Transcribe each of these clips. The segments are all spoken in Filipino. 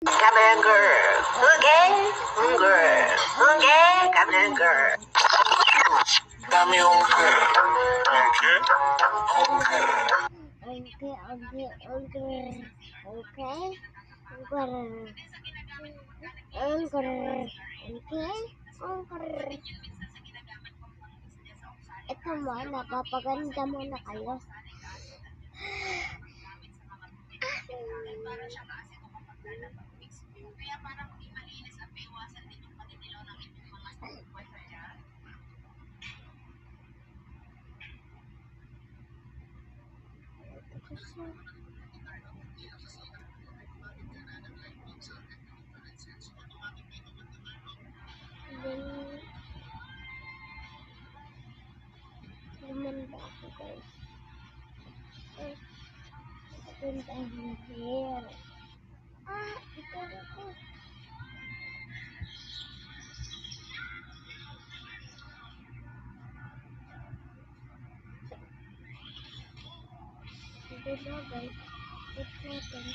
Come on, girl. Okay? Girl. Okay? Come on, girl. Dami yung girl. Okay? Okay. Ito mo, napapaganda mo na kayo. Gumanda ako, guys. Ganda yung hair. Ito. Diba, guys? Ito natin.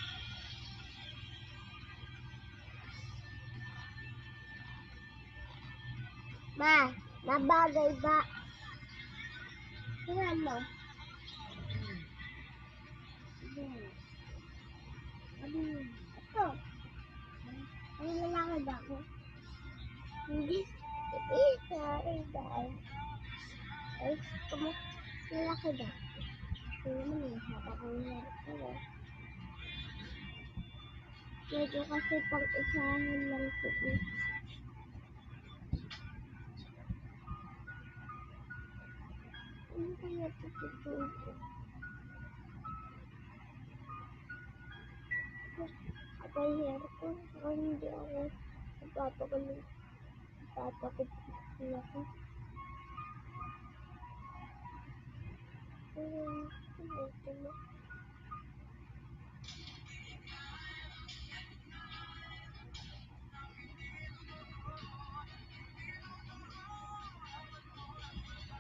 Ma, nabagay ba? Tingnan mo. Ito. Ang lalaki ba ako? Hindi. Sorry, guys. Ay, lalaki ba? Tingnan mo, haba ko yan. Medyo kasi pang-isahan lang ito. Ano kaya ito? Kapag hair ko, hindi ako nagpapakulit. Nagpapakulit ako.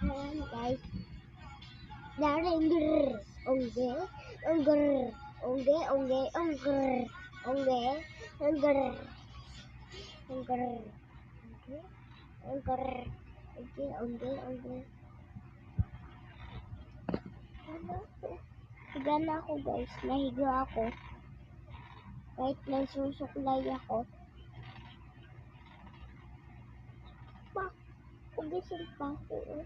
Ayan, guys. Daring grrr. Ongge. Onggrr. Ongge. Ongge. Onggrr. Ongge. Onggrr. Onggrr. Onggrr. Ongge. Ongge. Ongge. Higa na ako, guys. Nahiga ako. Kahit nagsusuklay ako. Pa, pagising pa ako.